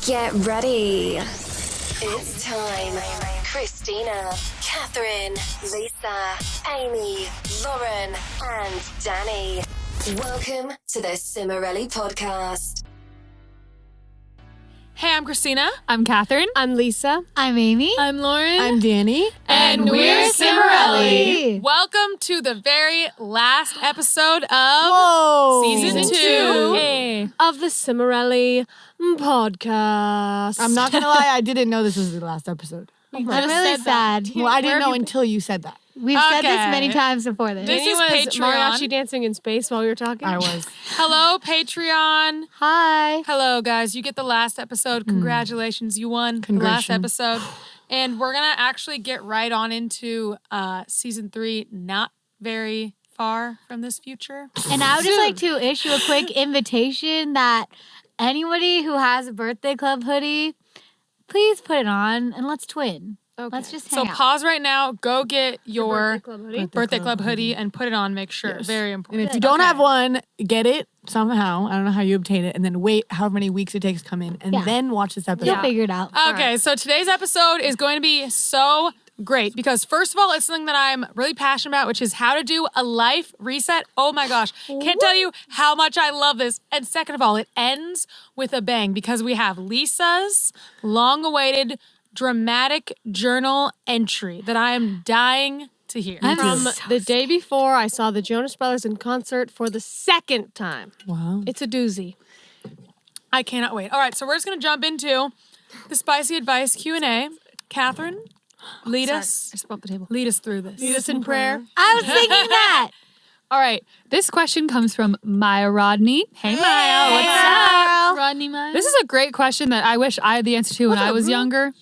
Get ready. It's time. Christina, Catherine, Lisa, Amy, Lauren, and Danny. Welcome to the Cimorelli Podcast. Hey, I'm Christina. I'm Catherine. I'm Lisa. I'm Amy. I'm Lauren. I'm Danny. And we're Cimorelli. Welcome to the very last episode of Season 2 of the Cimorelli Podcast. I'm not going to lie, I didn't know this was the last episode. I'm really sad. Well, I didn't know until you said that. We've said this many times before this. This is was Patreon. mariachi dancing in space while we were talking. I was. Hello, Patreon. Hi. Hello, guys. You get the last episode. Congratulations. You won the last episode. And we're going to actually get right on into Season 3, not very far from this future. And I would just like to issue a quick invitation that anybody who has a birthday club hoodie, please put it on and let's twin. Okay. Let's just hang So out. pause right now. Go get your Birthday Club hoodie and put it on. Make sure. Yes. Very And important. if you don't have one, get it somehow. I don't know how you obtain it. And then wait however many weeks it takes to come in. And then watch this episode. You'll figure it out. Okay, so today's episode is going to be so great because first of all, it's something that I'm really passionate about, which is how to do a life reset. Oh my gosh. Can't tell you how much I love this. And second of all, it ends with a bang because we have Lisa's long-awaited dramatic journal entry that I am dying to hear. From the day before, I saw the Jonas Brothers in concert for the second time. Wow. It's a doozy. I cannot wait. All right, so we're just going to jump into the spicy advice Q&A. Catherine, lead us. I just bumped the table. Lead us through this. Lead us in prayer. I was thinking that. All right. This question comes from Maya Rodney. Hey, Maya. What's up? Rodney Maya. This is a great question that I wish I had the answer to when I was younger,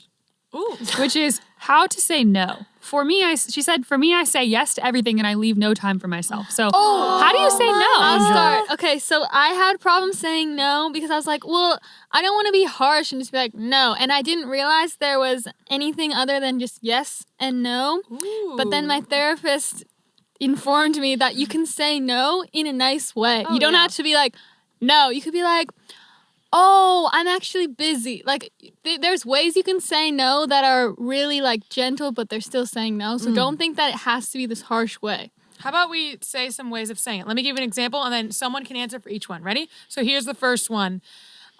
which is how to say no. For me, she said, for me, I say yes to everything and I leave no time for myself. So how do you say no? I'll start. Okay, so I had problems saying no because I was like, well, I don't want to be harsh and just be like, no. And I didn't realize there was anything other than just yes and no. But then my therapist informed me that you can say no in a nice way. You don't have to be like, no. You could be like, oh, I'm actually busy. Like, there's ways you can say no that are really, like, gentle, but they're still saying no. So don't think that it has to be this harsh way. How about we say some ways of saying it? Let me give you an example, and then someone can answer for each one. Ready? So here's the first one.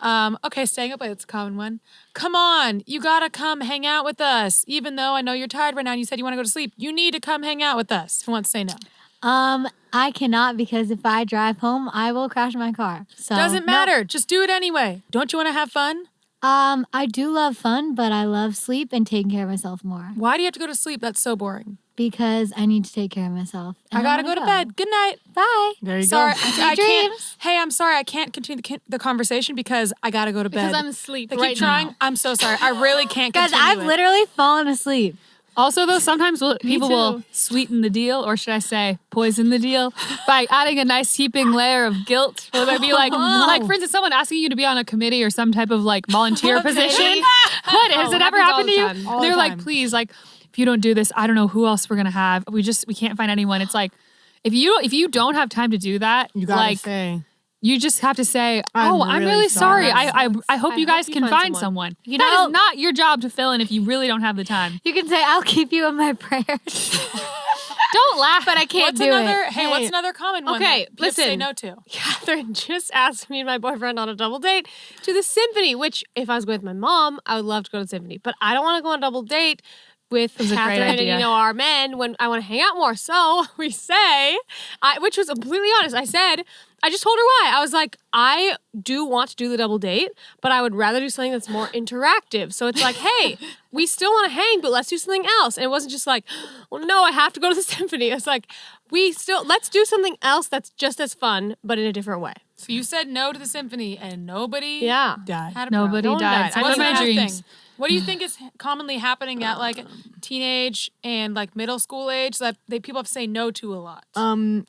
Okay, staying up late, it's a common one. Come on, you gotta come hang out with us. Even though I know you're tired right now and you said you want to go to sleep, you need to come hang out with us. Who wants to say no? I cannot because if I drive home, I will crash my car. So Doesn't matter. Just do it anyway. Don't you want to have fun? I do love fun, but I love sleep and taking care of myself more Why do you have to go to sleep? That's so boring. because I need to take care of myself. I and gotta wanna go to bed. Good night. Bye. There you Sorry, go. I can't. dreams. Hey, I'm sorry. I can't continue the conversation because I gotta go to bed. Because I'm asleep They right keep trying. now. I'm so sorry. I really can't Guys, continue I've it. literally fallen asleep. Also, though, sometimes people will too. sweeten the deal, or should I say poison the deal, by adding a nice heaping layer of guilt. Where they'd be like, for instance, someone asking you to be on a committee or some type of like volunteer position. What? Has it ever happened to you? all the time. They're like, please, like, if you don't do this, I don't know who else we're gonna have. We can't find anyone. It's like, if you don't have time to do that, You gotta like, say. you just have to say, I'm I'm really really sorry. sorry. I hope you guys can find someone. You That know- is not your job to fill in if you really don't have the time. You can say, I'll keep you in my prayers. Don't laugh. But I can't What's do another? it. Hey, what's another common one? Okay, that you have to say listen. no to. Catherine just asked me and my boyfriend on a double date to the symphony, which if I was with my mom, I would love to go to the symphony. But I don't want to go on a double date with was a great Catherine and, idea. our men when I want to hang out more. So we say, which was completely honest, I said, I just told her why. I was like, I do want to do the double date, but I would rather do something that's more interactive. So it's like, hey, we still want to hang, but let's do something else. And it wasn't just like, well, no, I have to go to the symphony. It's like, let's do something else that's just as fun, but in a different way. So you said no to the symphony, and nobody Yeah. Die. had a Nobody problem. died. died. I What's live my another dreams. thing? What do you think is commonly happening at like teenage and like middle school age that people have to say no to a lot?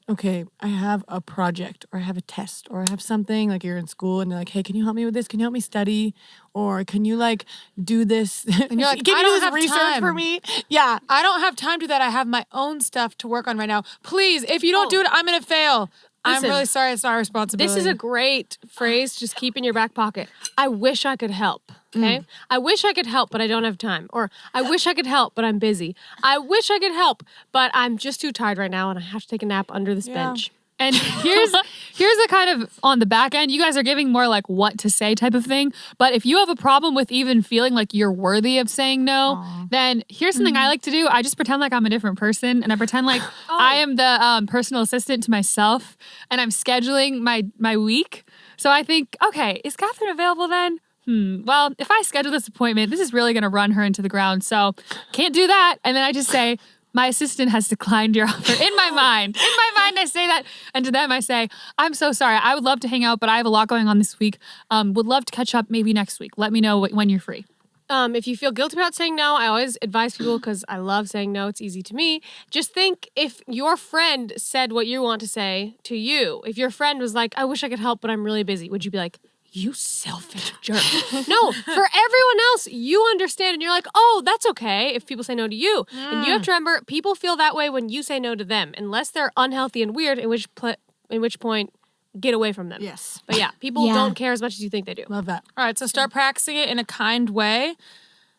Okay, I have a project or I have a test or I have something like you're in school and they're like, hey, can you help me with this? Can you help me study? Or can you like do this? And you're like, can I you don't do this have research time. for me? Yeah. I don't have time to do that. I have my own stuff to work on right now. Please, if you don't do it, I'm going to fail. I'm Listen, really sorry. It's not our responsibility. This is a great phrase. Just keep in your back pocket. I wish I could help. Okay. I wish I could help, but I don't have time. Or I wish I could help, but I'm busy. I wish I could help, but I'm just too tired right now and I have to take a nap under this bench. And here's a kind of on the back end, you guys are giving more like what to say type of thing. But if you have a problem with even feeling like you're worthy of saying no, then here's something I like to do. I just pretend like I'm a different person, and I pretend like I am the personal assistant to myself, and I'm scheduling my week. So I think, okay, is Catherine available then? Well, if I schedule this appointment, this is really going to run her into the ground. So can't do that. And then I just say, my assistant has declined your offer. In my mind, I say that. And to them, I say, I'm so sorry. I would love to hang out, but I have a lot going on this week. Would love to catch up maybe next week. Let me know when you're free. If you feel guilty about saying no, I always advise people, because I love saying no. It's easy to me. Just think, if your friend said what you want to say to you, if your friend was like, I wish I could help, but I'm really busy, would you be like, you selfish jerk? No, for everyone else, you understand and you're like, oh, that's okay if people say no to you. And you have to remember, people feel that way when you say no to them, unless they're unhealthy and weird, in which point, get away from them. Yes. But yeah, people don't care as much as you think they do. Love that. All right, so start practicing it in a kind way.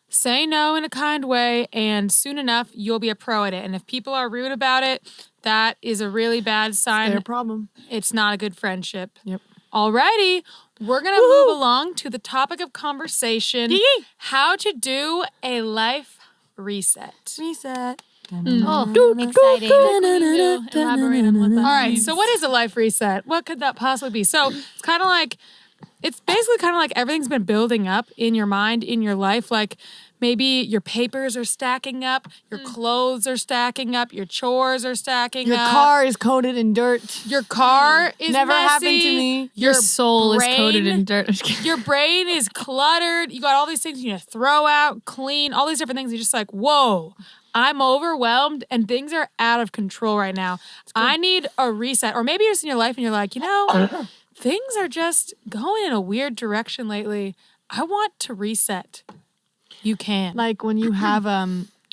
Say no in a kind way, and soon enough, you'll be a pro at it. And if people are rude about it, that is a really bad sign. Their problem. It's not a good friendship. Yep. Alrighty, we're going to move along to the topic of conversation, how to do a life reset. Reset. Oh, exciting. Elaborate on what that All right, means. so what is a life reset? What could that possibly be? So it's basically kind of like everything's been building up in your mind, in your life. Like maybe your papers are stacking up, your clothes are stacking up, your chores are stacking Your up. car is coated in dirt. Your car is Never messy. happened to me. Your soul is coated brain- in dirt. I'm just kidding. Your brain is cluttered. You got all these things you need to throw out, clean, all these different things. You're just like, whoa, I'm overwhelmed and things are out of control right now. I need a reset. Or maybe you're just in your life and you're like, things are just going in a weird direction lately. I want to reset. You can. Like when you have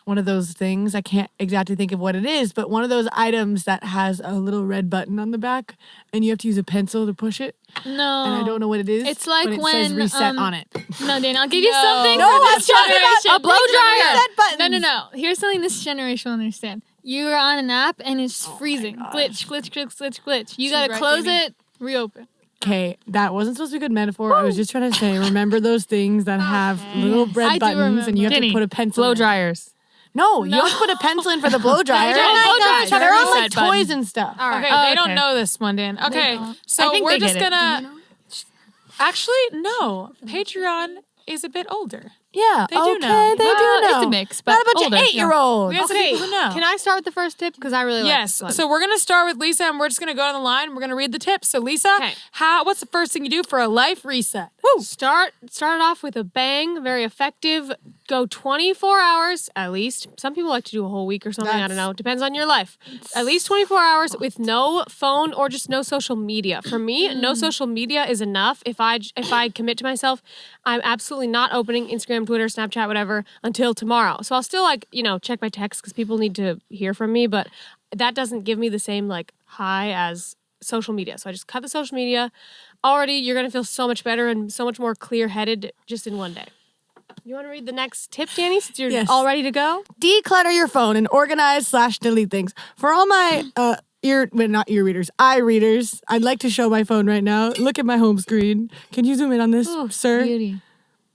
one of those things, I can't exactly think of what it is, but one of those items that has a little red button on the back and you have to use a pencil to push it. No. And I don't know what it is. It's like but it when, says reset on it. No, Dan, I'll give you something No, for I'm this talking about generation. a blow dryer. Reset buttons. No. Here's something this generation will understand. You're on an app and it's freezing. Glitch, glitch, glitch, glitch, glitch. You gotta right, close baby. it, reopen. Okay, that wasn't supposed to be a good metaphor. I was just trying to say, remember those things that have little I red do buttons and you have Denny, to put a pencil blow in. dryers. No, you don't put a pencil in for the blow dryer. don't. Blow dryers have a They're on like reset button. toys and stuff. Okay, Oh, they don't okay. know this one, Dan. Okay, I so think we're they just get it. gonna. Actually, no. Patreon is a bit older. Yeah, They do okay, know. they do Well, know. it's a mix, but Not a bunch older, of yeah. 8-year-olds. We have some Okay, people who know. can I start with the first tip? Because I really like Yes. this one. So we're gonna start with Lisa, and we're just gonna go down the line. And we're gonna read the tips. So Lisa, Okay. what's the first thing you do for a life reset? Start it off with a bang, very effective. Go 24 hours at least. Some people like to do a whole week or something. I don't know. Depends on your life. At least 24 hours with no phone or just no social media. For me, no social media is enough. If I commit to myself, I'm absolutely not opening Instagram, Twitter, Snapchat, whatever until tomorrow. So I'll still check my texts because people need to hear from me, but that doesn't give me the same high as social media. So I just cut the social media. Already, you're going to feel so much better and so much more clear-headed just in one day. You want to read the next tip, Danny, since you're Yes. all ready to go? Declutter your phone and organize/delete things. For all my not ear readers, eye readers, I'd like to show my phone right now. Look at my home screen. Can you zoom in on this, sir? Beauty.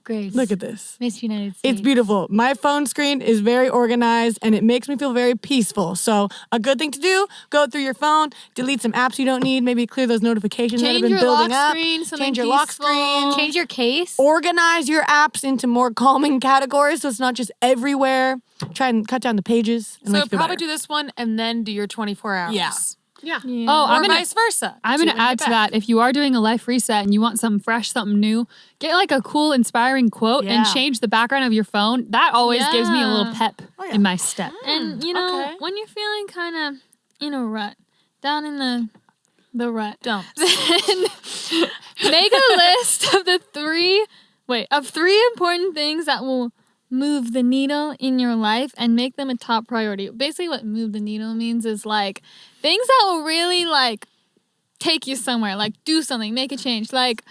Grace. Look at this. Miss United States. It's beautiful. My phone screen is very organized and it makes me feel very peaceful. So a good thing to do, go through your phone, delete some apps you don't need, maybe clear those notifications that have Change been your building lock up. screen, something Change your lock peaceful. screen. Change your case. Organize your apps into more calming categories so it's not just everywhere. Try and cut down the pages. And So make you feel probably better. do this one and then do your 24 hours. Yeah. Yeah. Oh, Or vice versa. I'm Do going it to in add the to back. that. If you are doing a life reset and you want something fresh, something new, get a cool, inspiring quote Yeah. and change the background of your phone. That always gives me a little Yeah. pep in my step. And okay. when you're feeling kind of in a rut, down in the rut, Don't. make a list of three important things that will move the needle in your life and make them a top priority. Basically what move the needle means is things that will really take you somewhere, like do something, make a change. Like,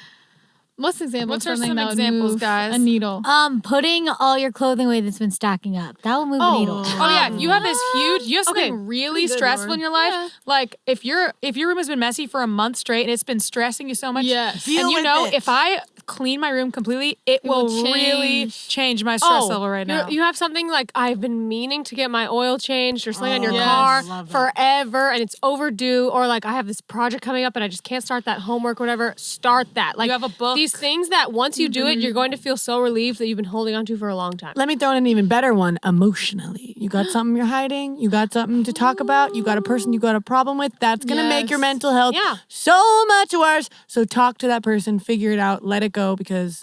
what's an example? What's of something some that would examples, move guys? A needle. Putting all your clothing away that's been stacking up. That will move a needle. Oh yeah, you have this huge. You have something really stressful in your life. Yeah. Like if your room has been messy for a month straight and it's been stressing you so much. Yes. And you with know, it. if I clean my room completely, it will really change my stress level right now. You have something like, I've been meaning to get my oil changed or something on your Yes. car Love that. forever and it's overdue, or like I have this project coming up and I just can't start that homework, whatever. Start that. Like You have a book. These things that once you do it, you're going to feel so relieved that you've been holding on to for a long time. Let me throw in an even better one. Emotionally, you got something you're hiding. You got something to talk about. You got a person you got a problem with. That's gonna make your Yes. mental health so much worse. So talk to that person. Figure it out. Let it go because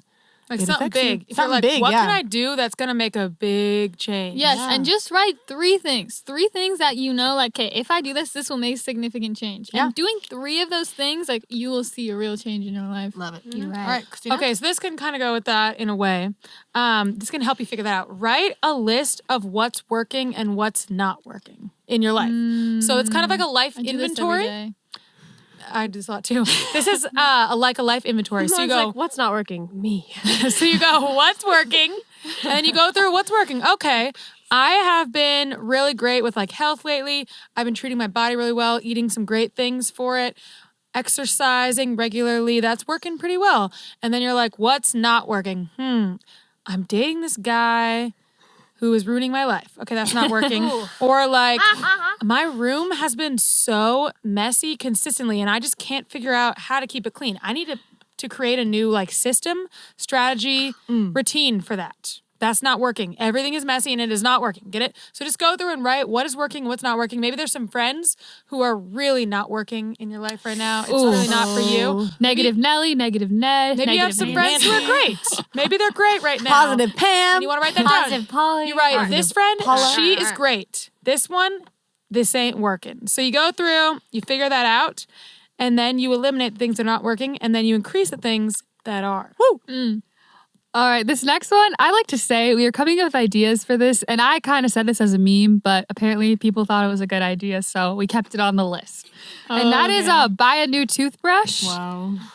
like it something affects you. big. If Something you're like, big, what yeah. can I do that's gonna make a big change? Yes, and just write 3 things. 3 things that you know, like, okay, if I do this, this will make significant change. Yeah. And doing 3 of those things, like, you will see a real change in your life. Love it. You're right. All right, Christina. Okay, so this can kind of go with that in a way. This can help you figure that out. Write a list of what's working and what's not working in your life. So it's kind of like a life I do this every inventory. day. I do this a lot too. This is like a life inventory. So you It's go, like, what's not working? Me. so you go, what's working? And then you go through what's working. Okay, I have been really great with like health lately. I've been treating my body really well, eating some great things for it, exercising regularly. That's working pretty well. And then you're like, what's not working? I'm dating this guy who is ruining my life. Okay, that's not working. Or like, my room has been so messy consistently and I just can't figure out how to keep it clean. I need to create a new like system, strategy, routine for that. That's not working. Everything is messy and it is not working. Get it? So just go through and write what is working, what's not working. Maybe there's some friends who are really not working in your life right now. It's really not for you. Negative Nelly, negative Ned. Maybe you have negative some Nancy. friends who are great. Maybe they're great right now. Positive Pam. And you want to write that Positive down. Polly. You write, this friend, Paula. she is great. This one, this ain't working. So you go through, you figure that out, and then you eliminate the things that are not working, and then you increase the things that are. Woo! All right, this next one, I like to say we were coming up with ideas for this, and I kind of said this as a meme, but apparently people thought it was a good idea, so we kept it on the list. And that is buy a new toothbrush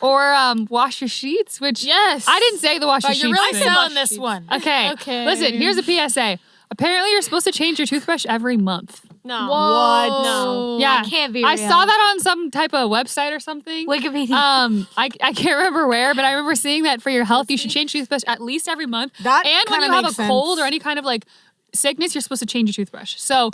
or wash your sheets, which I didn't say the wash your But sheets you're really thing. selling this one. Okay. Okay. Listen, here's a PSA. Apparently, you're supposed to change your toothbrush every month. No. Whoa. No. Yeah, That can't be I real. saw that on some type of website or something. Wikipedia. I can't remember where, but I remember seeing that for your health, you should change your toothbrush at least every month. That and when kinda you have a makes cold sense. or any kind of like sickness, you're supposed to change your toothbrush. So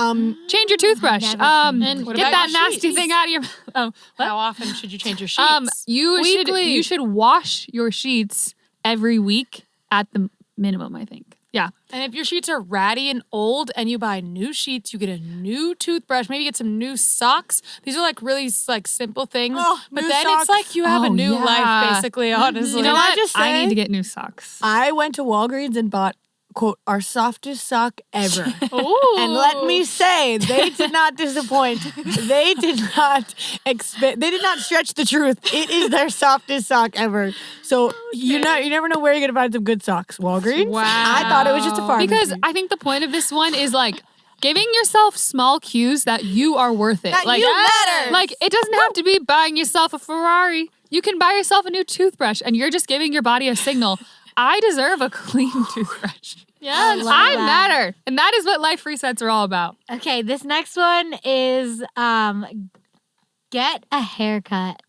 change your toothbrush. Never And What get about that your nasty sheets? thing out of your. Oh, what? How often should you change your sheets? You should wash your sheets every week at the minimum, I think. Yeah. And if your sheets are ratty and old and you buy new sheets, you get a new toothbrush, maybe get some new socks. These are like really like simple things. but new then socks. it's like you have a Oh, new yeah. life, basically, honestly. You know Can I what? just I say- need to get new socks. I went to Walgreens and bought, quote, our softest sock ever. Ooh. And let me say, they did not disappoint. They did not they did not stretch the truth. It is their softest sock ever. So you never know where you're gonna find some good socks. Walgreens. Wow. I thought it was just a pharmacy. Because I think the point of this one is like giving yourself small cues that you are worth it. That like, you matter. Like it doesn't have to be buying yourself a Ferrari. You can buy yourself a new toothbrush and you're just giving your body a signal. I deserve a clean toothbrush. Yeah, love I that. matter. And that is what life resets are all about. Okay, this next one is get a haircut.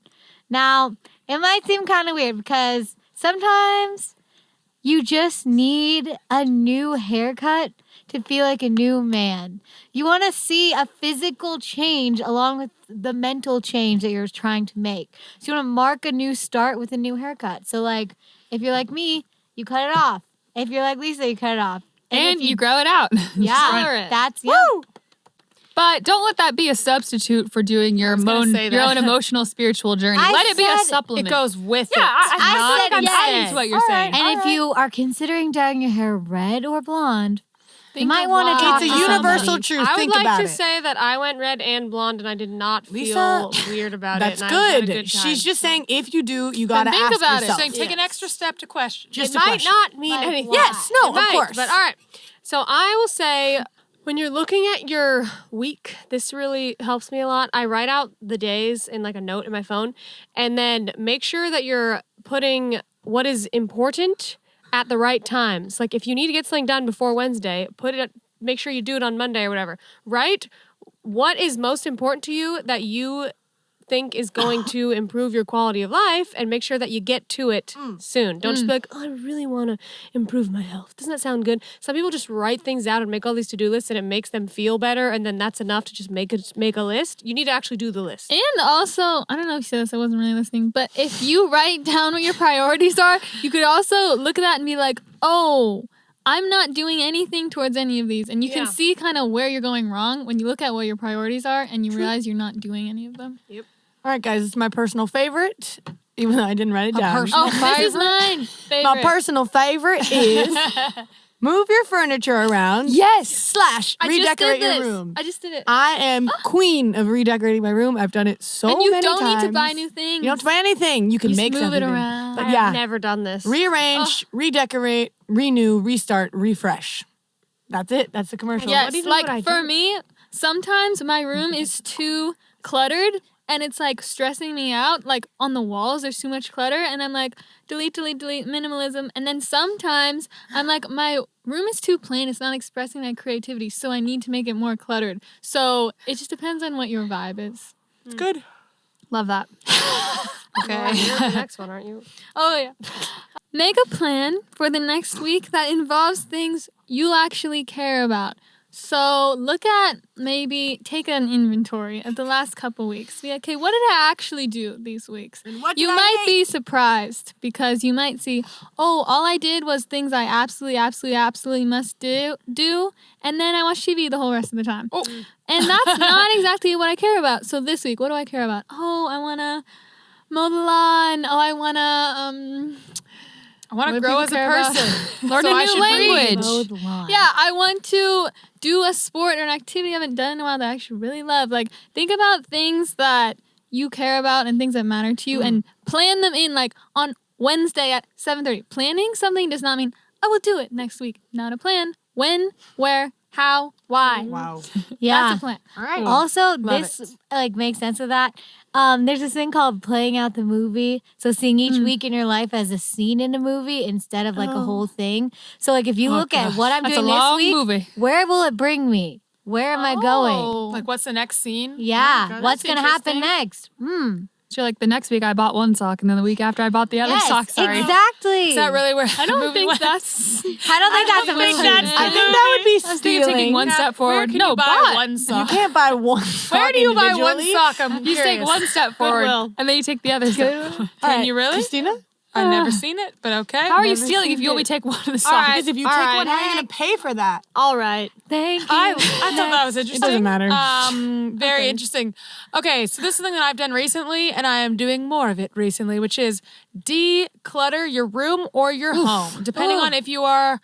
Now, it might seem kind of weird because sometimes you just need a new haircut to feel like a new man. You want to see a physical change along with the mental change that you're trying to make. So you want to mark a new start with a new haircut. So like, if you're like me, you cut it off. If you're like Lisa, you cut it off. And if you grow it out. yeah, that's But don't let that be a substitute for doing your was gonna say your that. own emotional spiritual journey. I let it be a said supplement. It goes with Yeah, it. I said think I'm yes. adding to what you're saying. And if you are considering dyeing your hair red or blonde, you Think might of want to why. talk it's to a universal somebody. truth. I Think would like about to it. say that I went red and blonde and I did not Lisa, feel weird about That's it. And I had a good. good time. She's just saying if you do, you gotta think ask about it. yourself. Saying take an extra step to question. Just it a might question. not mean Like anything. what? Yes, no, It of might, course. But all right. So I will say When you're looking at your week, this really helps me a lot. I write out the days in like a note in my phone, and then make sure that you're putting what is important at the right times. Like if you need to get something done before Wednesday, make sure you do it on Monday or whatever. Write what is most important to you that you think is going to improve your quality of life, and make sure that you get to it soon. Don't just be like, oh, I really want to improve my health. Doesn't that sound good? Some people just write things out and make all these to-do lists, and it makes them feel better, and then that's enough to just make a list. You need to actually do the list. And also, I don't know if you said this, I wasn't really listening, but if you write down what your priorities are, you could also look at that and be like, oh, I'm not doing anything towards any of these. And you can see kind of where you're going wrong when you look at what your priorities are and you realize you're not doing any of them. Yep. All right, guys, it's my personal favorite, even though I didn't write it down. Oh, this is mine. Favorite. My personal favorite is move your furniture around. Yes. / I redecorate just did your this. room. I just did it. I am queen of redecorating my room. I've done it so and you many don't times. need to buy new things. You don't have to buy anything. You can You just make move something. it around. But I yeah, have never done this. rearrange, redecorate, renew, restart, refresh. That's it. That's the commercial. Yes, even like would I for do? me, sometimes my room is too cluttered and it's like stressing me out. Like on the walls, there's too much clutter, and I'm like, delete, minimalism. And then sometimes I'm like, my room is too plain. It's not expressing my creativity, so I need to make it more cluttered. So it just depends on what your vibe is. It's good. Love that. Well, you're the next one, aren't you? Oh, yeah. Make a plan for the next week that involves things you actually care about. So look at, maybe take an inventory of the last couple weeks. Be like, okay, what did I actually do these weeks? And what You did I might hate? be surprised because you might see, oh, all I did was things I absolutely must do, and then I watch TV the whole rest of the time. Oh. And that's not exactly what I care about. So this week, what do I care about? Oh, I want to mow the lawn. Oh, I want to, I want What to do grow people as a care about? person. Learn So a I new should read. language. yeah, I want to do a sport or an activity I haven't done in a while that I actually really love. Like, think about things that you care about and things that matter to you, and plan them in, like, on Wednesday at 7:30. Planning something does not mean, I will do it next week. Not a plan. When, where, how, why. Wow. Yeah. That's a plan. All right. Also, Love this like makes sense of that. There's this thing called playing out the movie. So seeing each week in your life as a scene in a movie instead of like a whole thing. So like if you look at what I'm That's doing a long this week, movie. where will it bring me? Where am I going? Oh. Like, what's the next scene? Yeah, God, what's that's gonna happen interesting. next? So like the next week I bought one sock, and then the week after I bought the other Yes, sock. Sorry. exactly. Is that really where I don't think that's... I don't think that's a movie. I think that would be I was thinking taking stealing. one step forward. Can No, you buy but one You sock? can't buy one. Where do you buy one individually. sock? I'm you take curious. one step forward, Goodwill. and then you take the other step. All Can right, you really? Christina? I've never seen it, but okay. How are you Never stealing if seen you only it. take one of the socks? right. Because if you All take right. one, how are you going to pay for that? All right. Thank you. I thought that was interesting. doesn't matter. Very interesting. Okay, so this is something that I've done recently, and I am doing more of it recently, which is declutter your room or your home, depending on if you are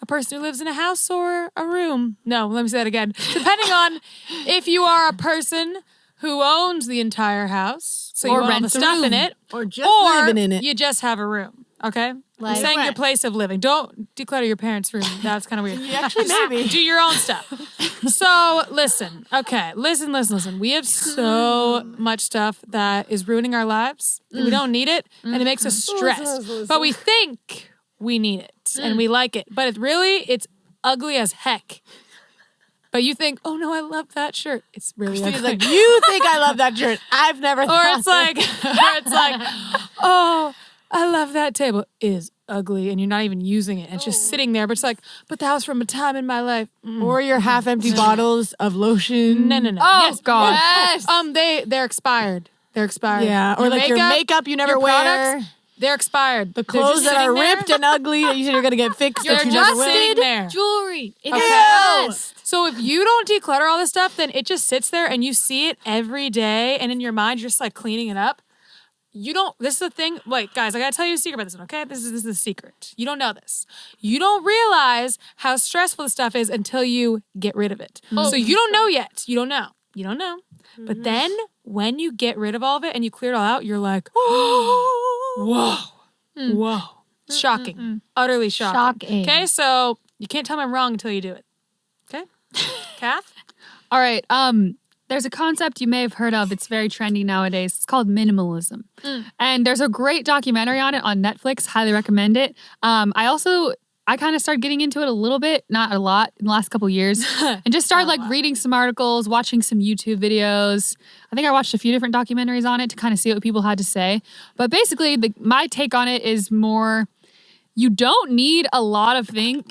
a person who lives in a house or a room. No, let me say that again. Depending on if you are a person who owns the entire house, so Or you own all the rents a stuff in room. it, Or just or living in it. you just have a room. Okay, Like I'm saying your what? place of living. Don't declutter your parents' room. That's kind of weird. Actually, maybe. Do your own stuff. So listen, okay, listen. We have so much stuff that is ruining our lives. And we don't need it, and it makes us stressed. But we think we need it, and we like it. But it's ugly as heck. But you think, oh no, I love that shirt. It's really She's ugly. like, you think I love that shirt? I've never or thought it's like, oh, I love that table. It is ugly, and you're not even using it. And it's just sitting there. But it's like, but that was from a time in my life. Or your half-empty bottles of lotion. No. Oh Yes. God. Yes. They're expired. They're expired. Yeah, or like your makeup you never your wear. products, they're expired. The clothes that are ripped and ugly that you said you're going to get fixed They're that you just never wear. sitting there. Jewelry. It's Okay. the best. So if you don't declutter all this stuff, then it just sits there and you see it every day, and in your mind you're just like cleaning it up. You don't. This is the thing. Wait, guys, I gotta tell you a secret about this one. Okay, this is a secret. You don't know this. You don't realize how stressful the stuff is until you get rid of it. So you don't know yet. You don't know. You don't know. But then when you get rid of all of it and you clear it all out, you're like, whoa. Shocking. Utterly shocking. Shocking. Okay, so you can't tell me I'm wrong until you do it. Okay? Kath? All right. There's a concept you may have heard of. It's very trendy nowadays. It's called minimalism. And there's a great documentary on it on Netflix. Highly recommend it. I kind of started getting into it a little bit, not a lot, in the last couple years. And just started like reading some articles, watching some YouTube videos. I think I watched a few different documentaries on it to kind of see what people had to say. But basically, my take on it is more, you don't need a lot of things.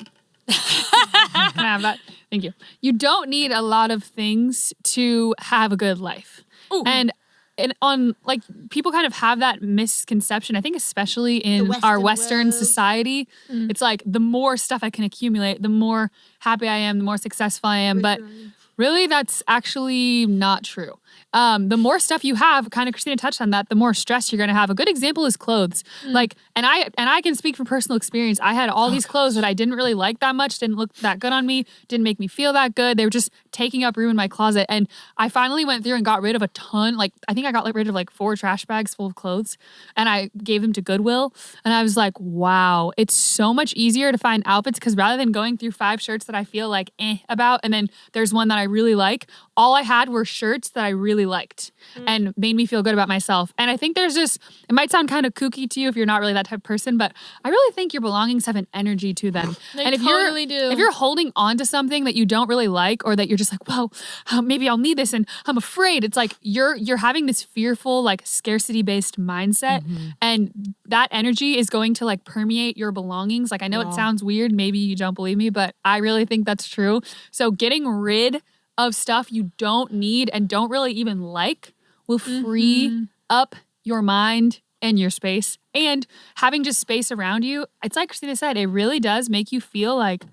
Can I have that? Thank you. You don't need a lot of things to have a good life. Ooh. And on like people kind of have that misconception. I think especially in our Western society, it's like the more stuff I can accumulate, the more happy I am, the more successful I am. But really, that's actually not true. The more stuff you have, kind of Christina touched on that, the more stress you're going to have. A good example is clothes. Like, and I can speak from personal experience. I had all these clothes that I didn't really like that much, didn't look that good on me, didn't make me feel that good. They were just taking up room in my closet. And I finally went through and got rid of a ton. Like, I think I got rid of like 4 trash bags full of clothes, and I gave them to Goodwill. And I was like, wow, it's so much easier to find outfits, because rather than going through 5 shirts that I feel like about, and then there's one that I really like, all I had were shirts that I really liked and made me feel good about myself. And I think there's just, it might sound kind of kooky to you if you're not really that type of person, but I really think your belongings have an energy to them. And if you're holding on to something that you don't really like, or that you're just like, well, maybe I'll need this and I'm afraid, it's like you're having this fearful, like scarcity based mindset, and that energy is going to like permeate your belongings. Like, I know it sounds weird, maybe you don't believe me, but I really think that's true. So getting rid of stuff you don't need and don't really even like will free up your mind and your space. And having just space around you, it's like Christina said, it really does make you feel like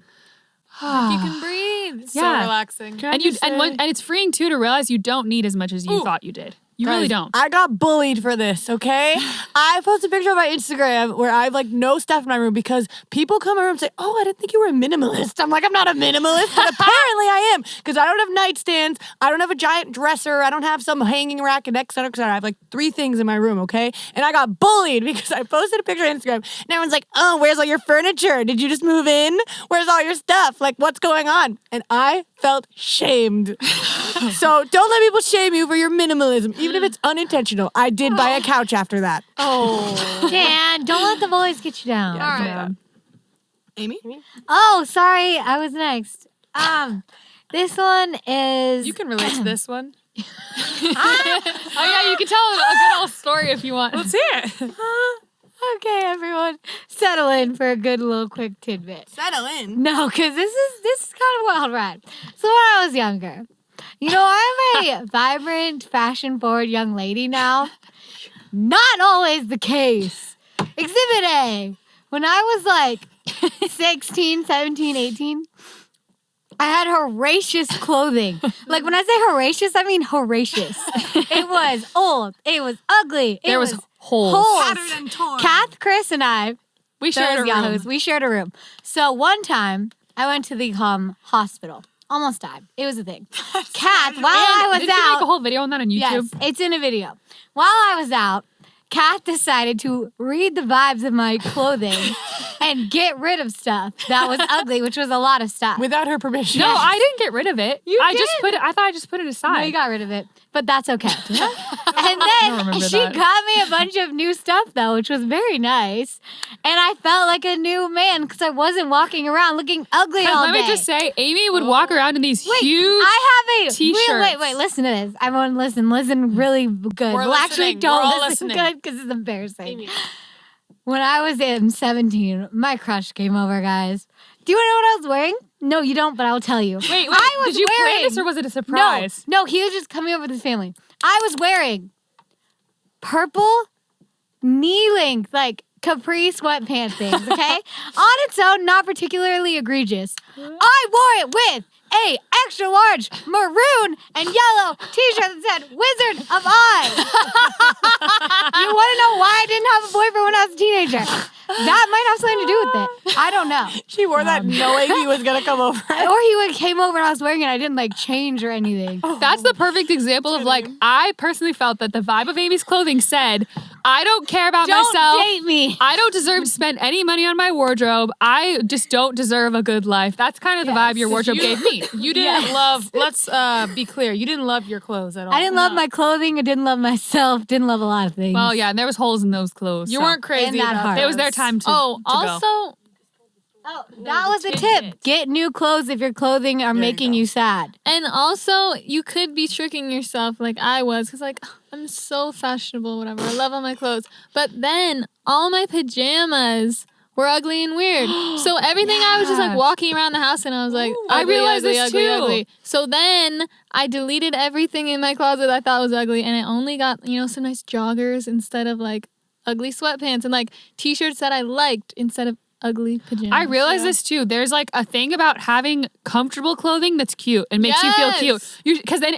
you can breathe. So relaxing. And it's freeing too to realize you don't need as much as you thought you did. You really don't. I got bullied for this, okay? I posted a picture on my Instagram where I have like no stuff in my room because people come in my room and say, oh, I didn't think you were a minimalist. I'm like, I'm not a minimalist, but apparently I am, because I don't have nightstands. I don't have a giant dresser. I don't have some hanging rack and et cetera, et cetera. I have like 3 things in my room, okay? And I got bullied because I posted a picture on Instagram and everyone's like, oh, where's all your furniture? Did you just move in? Where's all your stuff? Like, what's going on? And I felt shamed. So don't let people shame you for your minimalism, even if it's unintentional. I did buy a couch after that. Oh. Dan, don't let the bullies get you down. All right. Amy? Oh, sorry. I was next. This one is... You can relate to this one. Oh yeah, you can tell a good old story if you want. Let's hear it. Okay, everyone. Settle in for a good little quick tidbit. Settle in. No, because this is kind of a wild ride. So when I was younger, you know, I'm a vibrant, fashion-forward young lady now. Not always the case. Exhibit A. When I was like 16, 17, 18, I had Horatius clothing. Like, when I say Horatius, I mean Horatius. It was old. It was ugly. There was holes. Tattered and torn. Kath, Chris, and I, We shared a room. we shared a room. So one time, I went to the hospital. Almost died. It was a thing. Kath, while I was Did you out... make a whole video on that on YouTube? Yes, it's in a video. While I was out, Kath decided to read the vibes of my clothing and get rid of stuff that was ugly, which was a lot of stuff. Without her permission. No, I didn't get rid of it. I thought I just put it aside. No, you got rid of it, but that's okay. And then remember she that. got me a bunch of new stuff, though, which was very nice. And I felt like a new man because I wasn't walking around looking ugly all Let day. me just say, Amy would walk around in these huge I have a t-shirts. Wait, listen to this. Everyone listen really good. We're Well, actually, listening. don't We're all listen listening. good because it's embarrassing. When I was 17, my crush came over, guys. Do you know what I was wearing? No, you don't, but I will tell you. Wait, I was did you wearing, plan this or was it a surprise? No, he was just coming over with his family. I was wearing purple knee-length, like capri sweatpants things, okay? On its own, not particularly egregious. I wore it with a extra large maroon and yellow t-shirt that said Wizard of Oz. You want to know why I didn't have a boyfriend when I was a teenager? That might have something to do with it. I don't know. She wore that knowing he was going to come over. Or he came over and I was wearing it. I didn't like change or anything. That's the perfect example of like, I personally felt that the vibe of Amy's clothing said, I don't care about Don't myself. date me. I don't deserve to spend any money on my wardrobe. I just don't deserve a good life. That's kind of the vibe your wardrobe gave me. You didn't love, let's be clear, you didn't love your clothes at all. I didn't love my clothing. I didn't love myself. Didn't love a lot of things. Well, yeah, and there was holes in those clothes. You so. weren't crazy And that about heart. It was their time to Oh, to go. also, Oh, that was a tip. Get new clothes if your clothing are making you sad. and also, you could be tricking yourself like I was, because like I'm so fashionable, whatever. I love all my clothes, but then all my pajamas were ugly and weird. So everything I was just like walking around the house, and I was like, I ugly, realized ugly, this ugly, too. ugly. So then I deleted everything in my closet I thought was ugly, and I only got some nice joggers instead of like ugly sweatpants, and like t-shirts that I liked instead of ugly pajamas. I realize this too. There's like a thing about having comfortable clothing that's cute and makes you feel cute. Because then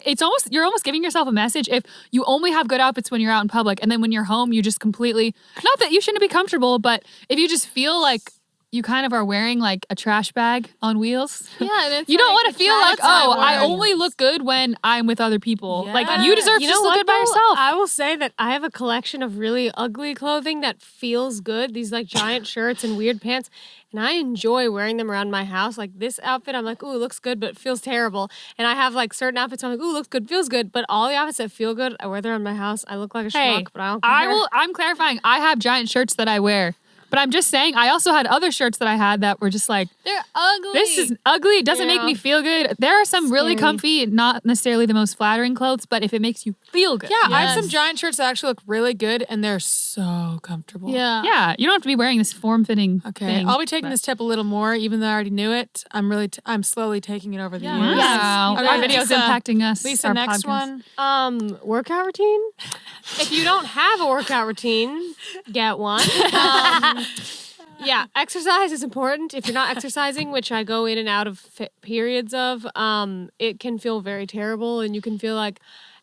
you're almost giving yourself a message if you only have good outfits when you're out in public, and then when you're home, you just completely, not that you shouldn't be comfortable, but if you just feel like you kind of are wearing like a trash bag on wheels. Yeah, and it's You don't like want to feel like, that's my I word. only look good when I'm with other people. Like you deserve to just look good by though? yourself. I will say that I have a collection of really ugly clothing that feels good. These like giant shirts and weird pants. And I enjoy wearing them around my house. Like this outfit, I'm like, ooh, it looks good, but it feels terrible. And I have like certain outfits, I'm like, ooh, looks good, feels good. But all the outfits that feel good, I wear them around my house. I look like a schmuck, but I don't care. I'm clarifying. I have giant shirts that I wear. But I'm just saying, I also had other shirts that I had that were just like, They're ugly. this is ugly. It doesn't make me feel good. There are some really comfy, not necessarily the most flattering clothes, but if it makes you feel good. Yeah, I have some giant shirts that actually look really good, and they're so comfortable. Yeah. Yeah, you don't have to be wearing this form-fitting Okay, thing. I'll be taking this tip a little more, even though I already knew it. I'm slowly taking it over the years. Wow. Okay, Our video's Lisa, impacting us. Lisa, our next podcast. one. Workout routine. If you don't have a workout routine, get one. Yeah, exercise is important. If you're not exercising, which I go in and out of periods of, it can feel very terrible, and you can feel like,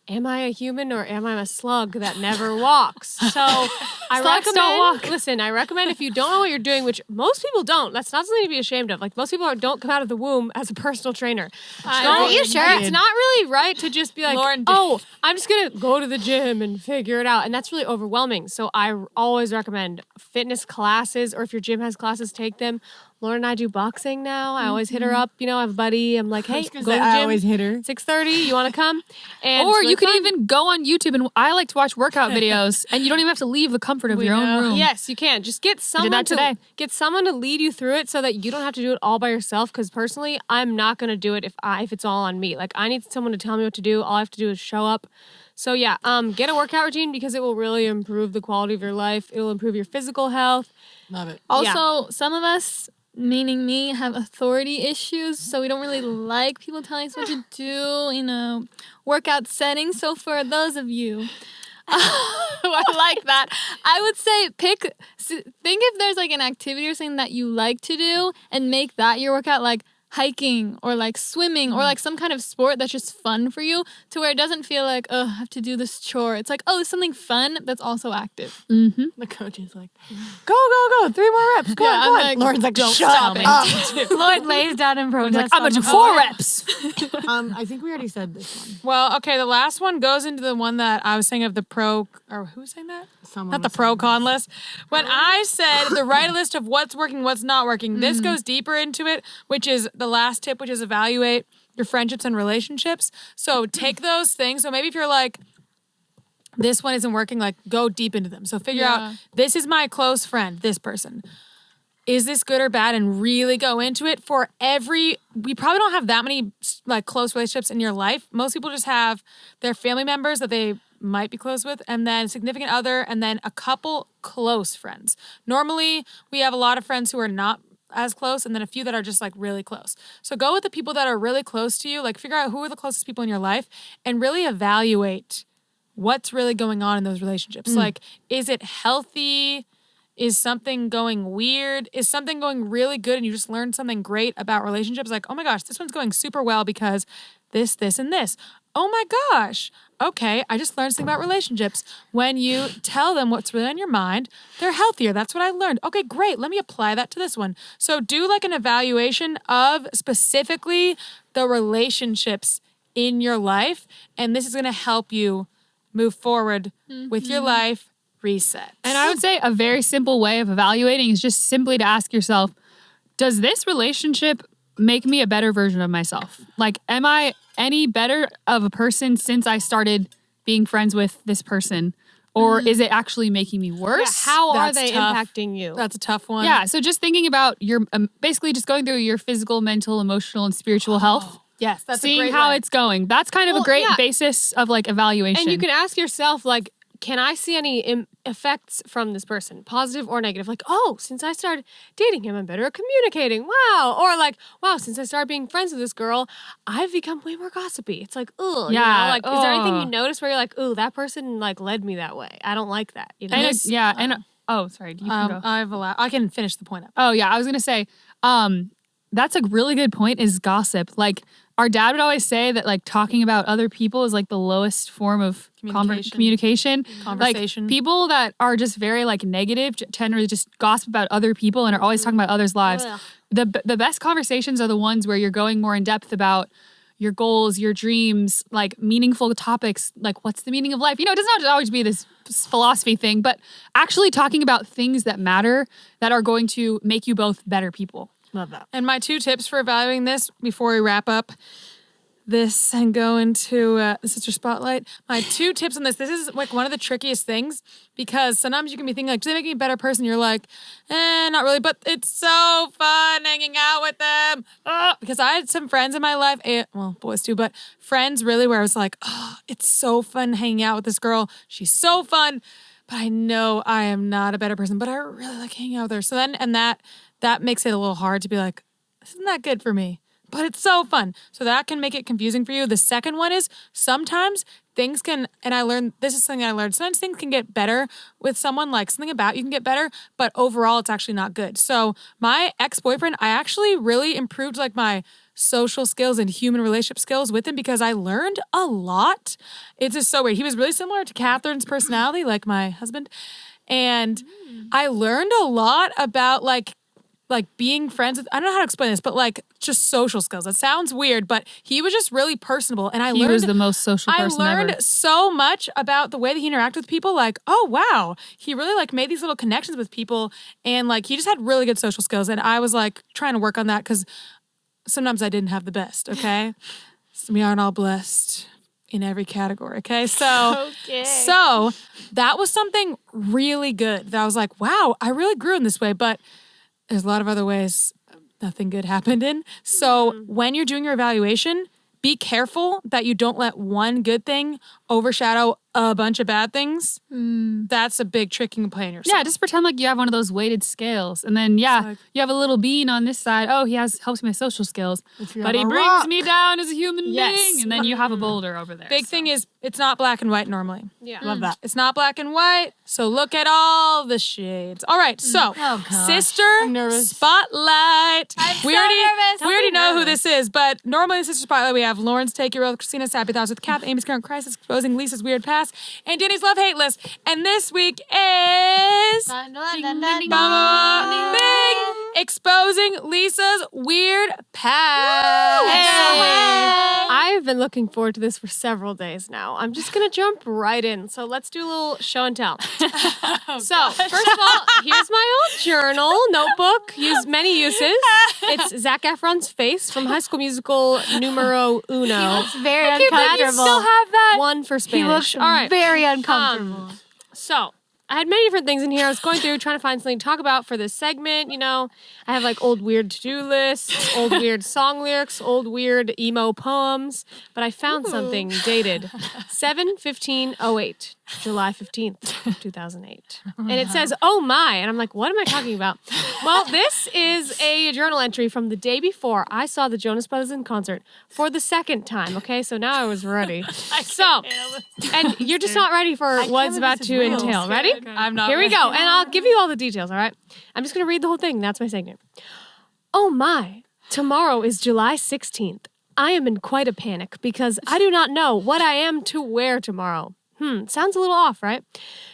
am I a human or am I a slug that never walks? So I Slugs don't walk. Listen, I recommend if you don't know what you're doing, which most people don't, that's not something to be ashamed of. Like most people don't come out of the womb as a personal trainer. Are you sure? It's not really right to just be like, Lauren did. oh, I'm just going to go to the gym and figure it out. And that's really overwhelming. So I always recommend fitness classes, or if your gym has classes, take them. Lauren and I do boxing now. I always hit her up. I have a buddy. I'm like, hey, go to the gym. I always hit her. 6:30. You want to come? And Or it's you could really fun. even go on YouTube, and I like to watch workout videos, and you don't even have to leave the comfort of your own room. Yes, you can. Just get someone that today. to lead you through it so that you don't have to do it all by yourself. Because personally, I'm not going to do it if it's all on me. Like I need someone to tell me what to do. All I have to do is show up. So yeah, get a workout routine because it will really improve the quality of your life. It will improve your physical health. Love it. Also, some of us, meaning me, have authority issues, so we don't really like people telling us what to do, workout settings. So for those of you who are like that, I would say think if there's like an activity or something that you like to do and make that your workout, like hiking or like swimming or like some kind of sport that's just fun for you, to where it doesn't feel like, oh, I have to do this chore. It's like, oh, it's something fun that's also active. Mm-hmm. The coach is like, go, 3 more reps. Go on, go on. like, Lauren's like, don't shut tell me. up. Lauren lays down in protest. I'm going to do 4 reps. I think we already said this one. Well, okay, the last one goes into the one that I was saying of the pro, or who was saying that? Someone Not the was saying pro-con list. When I said the right list of what's working, what's not working, this goes deeper into it, which is the last tip, which is evaluate your friendships and relationships. So take those things. So maybe if you're like, this one isn't working, like go deep into them. So figure out, this is my close friend, this person. Is this good or bad? And really go into it. We probably don't have that many like close relationships in your life. Most people just have their family members that they might be close with, and then significant other, and then a couple close friends. Normally, we have a lot of friends who are not as close, and then a few that are just like really close. So go with the people that are really close to you. Like figure out who are the closest people in your life and really evaluate what's really going on in those relationships. Like, is it healthy? Is something going weird? Is something going really good and you just learned something great about relationships? Like, oh my gosh, this one's going super well because this, and this. Oh my gosh. Okay, I just learned something about relationships. When you tell them what's really on your mind, they're healthier. That's what I learned. Okay, great. Let me apply that to this one. So do like an evaluation of specifically the relationships in your life. And this is going to help you move forward with your life, reset. And I would say a very simple way of evaluating is just simply to ask yourself, does this relationship make me a better version of myself? Like, am I any better of a person since I started being friends with this person? Or is it actually making me worse? How are That's they tough. impacting you? That's a tough one. Yeah, so just thinking about your, basically just going through your physical, mental, emotional, and spiritual health. Yes, that's a Seeing great how way. it's going. That's kind of a Well, great yeah. basis of like evaluation. And you can ask yourself, like, can I see any effects from this person, positive or negative? Like, oh, since I started dating him, I'm better at communicating. Wow. Or like, wow, since I started being friends with this girl, I've become way more gossipy. It's like, ugh. Yeah, Like, is there anything you ugh. notice where you're like, ooh, that person like led me that way. I don't like that. You know? And oh, sorry. You can go. I can finish the point up. Oh yeah, I was gonna say, that's a really good point. Is gossip. Like our dad would always say that like talking about other people is like the lowest form of communication. Conversation. Like people that are just very like negative tend to just gossip about other people and are always talking about others' lives. Ugh. The best conversations are the ones where you're going more in depth about your goals, your dreams, like meaningful topics, like what's the meaning of life? You know, it doesn't have to always be this philosophy thing, but actually talking about things that matter that are going to make you both better people. Love that. And my 2 tips for evaluating this before we wrap up this and go into the Sister Spotlight. My 2 tips on this. This is like one of the trickiest things because sometimes you can be thinking like, do they make me a better person? You're like, not really, but it's so fun hanging out with them. Because I had some friends in my life, well, boys too, but friends really where I was like, oh, it's so fun hanging out with this girl. She's so fun, but I know I am not a better person, but I really like hanging out with her. So then, and that makes it a little hard to be like, isn't that good for me? But it's so fun. So that can make it confusing for you. The second one is sometimes things can, and this is something I learned, sometimes things can get better with someone, like something about you can get better, but overall it's actually not good. So my ex-boyfriend, I actually really improved like my social skills and human relationship skills with him because I learned a lot. It's just so weird. He was really similar to Catherine's personality, like my husband. And I learned a lot about like being friends with, I don't know how to explain this, but like just social skills. It sounds weird, but he was just really personable. And He was the most social I person learned ever. so much about the way that he interacted with people. Like, oh, wow. He really like made these little connections with people. And like, he just had really good social skills. And I was like trying to work on that because sometimes I didn't have the best. Okay. So we aren't all blessed in every category. Okay. So that was something really good that I was like, wow, I really grew in this way, but there's a lot of other ways nothing good happened in. So when you're doing your evaluation, be careful that you don't let one good thing overshadow a bunch of bad things. That's a big trick you can play on yourself. Yeah, just pretend like you have one of those weighted scales. And then, you have a little bean on this side. Oh, he helps my social skills. But he brings me down as a human being. And then you have a boulder over there. Big thing is it's not black and white normally. Yeah. Love that. It's not black and white, so look at all the shades. All right, so Sister nervous. Spotlight. We nervous. already know who this is, but normally in Sister Spotlight we have Lauren's Take Your Oath, Christina's Happy Thoughts with Kath, Amy's Current Crisis, Exposing Lisa's Weird Past, and Danny's Love Hate List. And this week is Bing, Exposing Lisa's Weird Past. I've been looking forward to this for several days now. I'm just going to jump right in. So let's do a little show and tell. So first of all, here's my old journal, notebook, used many uses. It's Zac Efron's face from High School Musical numero uno. It's very But you uncomfortable. still have that one for He Spanish. looks All right. very uncomfortable. So I had many different things in here. I was going through trying to find something to talk about for this segment. You know, I have like old weird to-do lists, old weird song lyrics, old weird emo poems. But I found something dated 7/15/08, July 15th, 2008. And it says, oh my. And I'm like, what am I talking about? Well, this is a journal entry from the day before I saw the Jonas Brothers in concert for the second time. Okay, so now I was ready. And you're just not ready for what it's about to entail. Ready? I'm not Here we ready. go. And I'll give you all the details, all right? I'm just going to read the whole thing. That's my segment. Oh my. Tomorrow is July 16th. I am in quite a panic because I do not know what I am to wear tomorrow. Sounds a little off, right?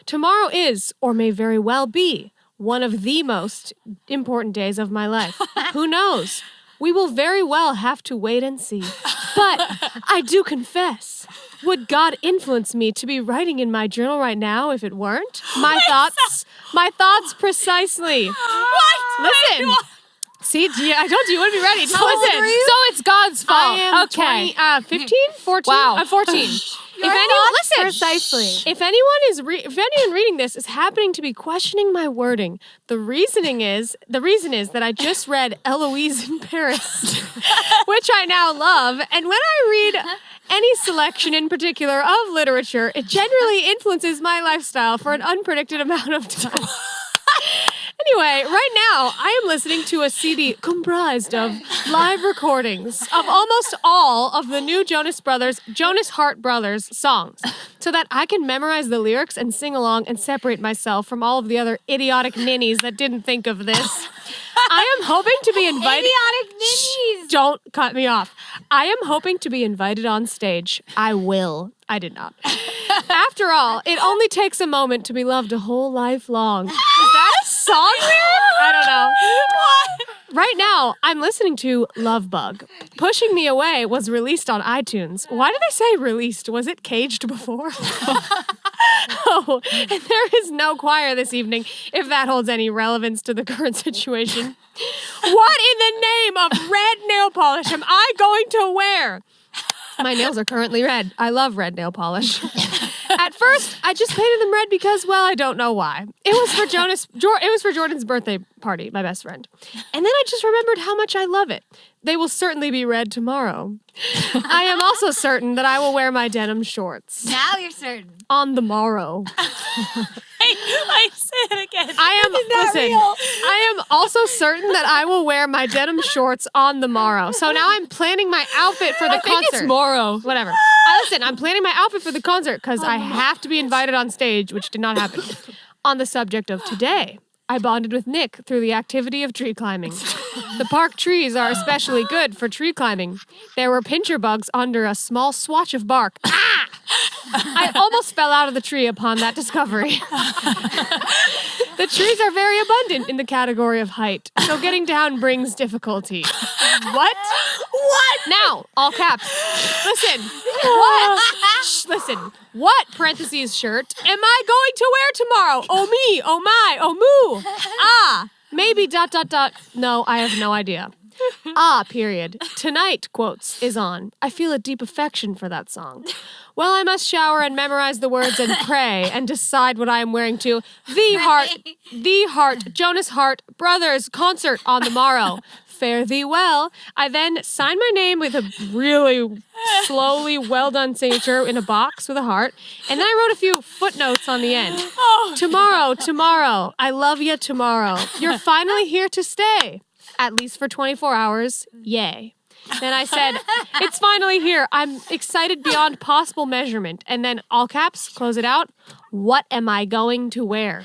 Tomorrow is, or may very well be, one of the most important days of my life. Who knows? We will very well have to wait and see. But I do confess, Would God influence me to be writing in my journal right now if it weren't? My thoughts precisely. What? Listen. See, I told you you wouldn't be ready. So it's God's fault. I am okay. 15, 14. Wow. I'm 14. Listen, Precisely. if anyone reading this is happening to be questioning my wording, the reason is that I just read Eloise in Paris, which I now love, and when I read any selection in particular of literature, it generally influences my lifestyle for an unpredicted amount of time. Anyway, right now I am listening to a CD comprised of live recordings of almost all of the new Jonas Hart Brothers songs, so that I can memorize the lyrics and sing along and separate myself from all of the other idiotic ninnies that didn't think of this. I am hoping to be invited. Idiotic ninnies. Don't cut me off. I am hoping to be invited on stage. I will. I did not. After all, it only takes a moment to be loved a whole life long. Is that a song lyric? I don't know. What? Right now, I'm listening to Love Bug. Pushing Me Away was released on iTunes. Why did I say released? Was it caged before? Oh, and there is no choir this evening, if that holds any relevance to the current situation. What in the name of red nail polish am I going to wear? My nails are currently red. I love red nail polish. At first, I just painted them red because, well, I don't know why. It was for Jordan's birthday party, my best friend. And then I just remembered how much I love it. They will certainly be red tomorrow. I am also certain that I will wear my denim shorts. Now you're certain. On the morrow. I say it again. I am also certain that I will wear my denim shorts on the morrow. So now I'm planning my outfit for the concert. It's Morrow. Whatever. Listen, I'm planning my outfit for the concert because I have to be invited on stage, which did not happen. On the subject of today, I bonded with Nick through the activity of tree climbing. The park trees are especially good for tree climbing. There were pincher bugs under a small swatch of bark. Ah! I almost fell out of the tree upon that discovery. The trees are very abundant in the category of height, so getting down brings difficulty. What? Now, all caps. Listen. What? Shh, listen. What, parentheses, shirt, am I going to wear tomorrow? Oh me, oh my, oh moo. Ah, maybe ... No, I have no idea. Period. Tonight, quotes, is on. I feel a deep affection for that song. Well, I must shower and memorize the words and pray and decide what I am wearing to the Heart, Jonas Hart Brothers concert on the morrow. Fare thee well. I then signed my name with a really slowly well done signature in a box with a heart, and then I wrote a few footnotes on the end. Tomorrow. I love you tomorrow. You're finally here to stay. At least for 24 hours. Yay. Then I said, it's finally here. I'm excited beyond possible measurement. And then all caps, close it out. What am I going to wear?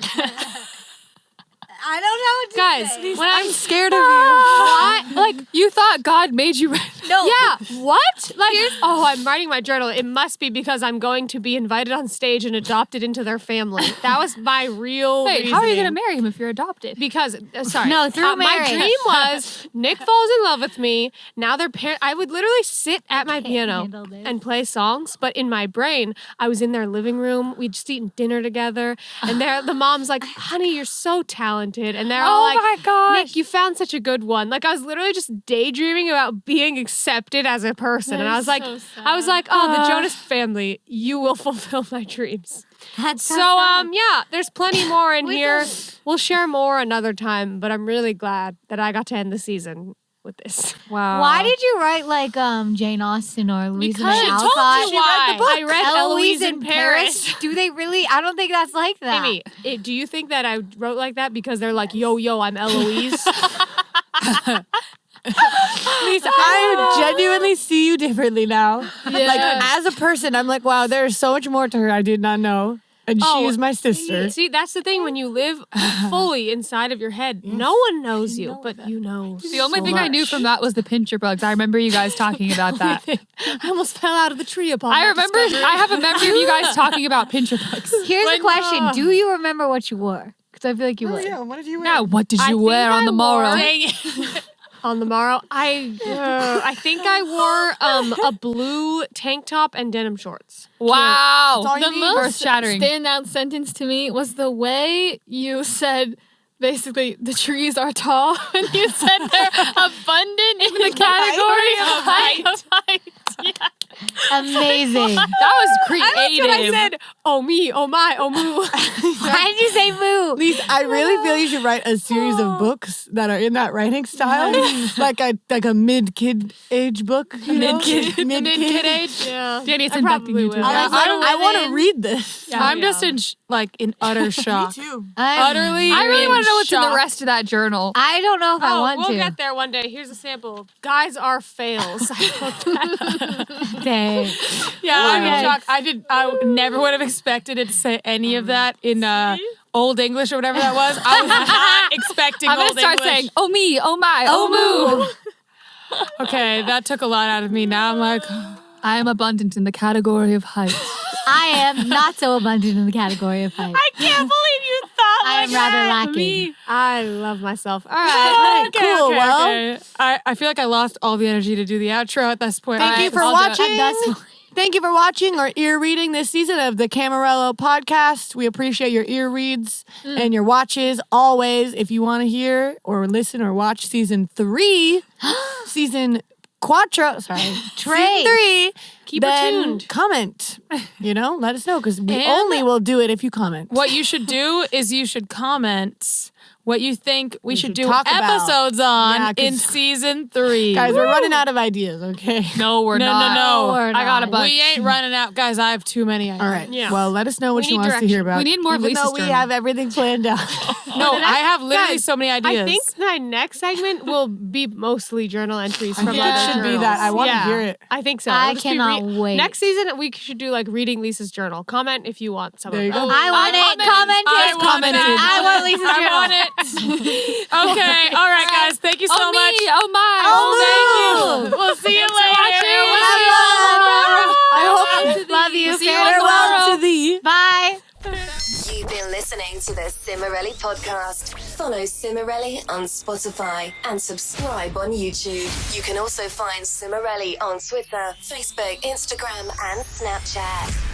I don't know what to Guys, say. when I'm Scared of you. what? Like, you thought God made you red. No. Yeah, what? Like, I'm writing my journal. It must be because I'm going to be invited on stage and adopted into their family. That was my real Wait, how are you reasoning. going to marry him if you're adopted? Because, sorry. No, through my marriage. dream was Nick falls in love with me. Now their parents, I would literally sit at my piano handle this. and play songs. But in my brain, I was in their living room. We'd just eaten dinner together. And the mom's like, honey, you're so talented. And they're all like, my gosh. Nick, you found such a good one. Like, I was literally just daydreaming about being accepted as a person. And I was like, the Jonas family, you will fulfill my dreams. That's So, yeah, there's plenty more in here. We'll share more another time, but I'm really glad that I got to end the season with this. Wow. Why did you write like Jane Austen or Louise Because May she told Alcott? you why. I read Eloise in Paris. Do they really? I don't think that's like that. Amy, do you think that I wrote like that because they're like, yo, I'm Eloise? Lisa, I genuinely see you differently now. Like, as a person, I'm like, wow, there's so much more to her I did not know. And she is my sister. See, that's the thing. When you live fully inside of your head, no one knows you, but you know. The only thing I knew from that was the pincher bugs. I remember you guys talking about that. I almost fell out of the tree upon I that remember, discovery. I have a memory of you guys talking about pincher bugs. Here's the question: do you remember what you wore? Because I feel like you would. Yeah, what did you wear? Now, what did I you think wear on I the morrow? wore- On the morrow, I think I wore a blue tank top and denim shorts. Wow. all you The need. most Earth-shattering. standout sentence to me was the way you said, basically, the trees are tall, and you said they're abundant in the category of height. Yeah. Amazing. That was creative. That's what I said. Oh me, oh my, oh moo. Why did you say moo? Lisa, I really feel you should write a series of books that are in that writing style, like a mid-kid age book. Mid-kid age. Yeah. Danny, it's I infecting probably you too. will. I want to read this. I'm just in utter shock. too. Utterly. I really want to know what's in the shock. rest of that journal. I don't know if I want we'll to. get there one day. Here's a sample. Guys are fails. Dang. Yeah, I'm in Okay. shock. I never would have expected it to say any of that in Old English or whatever that was. I was not expecting I'm Old gonna start English. saying, "Oh me, oh my, oh moo." Okay, that took a lot out of me. Now I'm like, I am abundant in the category of height. I am not so abundant in the category of height. I can't believe you thought I am rather lacking. I love myself. All right. Cool, well- I feel like I lost all the energy to do the outro at this point. Thank you for I'll do it. watching. That's Thank you for watching our ear reading this season of the Camarello podcast. We appreciate your ear reads and your watches always. If you want to hear or listen or watch season 3, season Quattro, season 3, Keep her then tuned. comment. Let us know because we And- only will do it if you comment. What you should do is you should comment what you think we should do talk about. episodes on Yeah, 'cause- in season 3. Guys, we're running out of ideas, okay? No, we're No, not. no. we're I got a not. bunch. We ain't running out. Guys, I have too many ideas. All right. Yeah. Well, let us know what We you need want us to hear about. We need more of Even Lisa's though we journal. have everything planned out. No, I have literally Guys, so many ideas. I think my next segment will be mostly journal entries I from think the it should be journals. that. I want to Yeah. hear it. I think so. I It'll just be cannot wait. Next season, we should do like reading Lisa's journal. Comment if you want some There you of go. them. I want it. Comment I it. want that. I want Lisa's I journal. want it. Okay. All right, guys. Thank you so Oh much. me, oh my, Oh, thank you. We'll see you later. I hope Love you. see you farewell to thee. Bye. You've been listening to the Cimarelli podcast. Follow Cimarelli on Spotify and subscribe on YouTube. You can also find Cimarelli on Twitter, Facebook, Instagram, and Snapchat.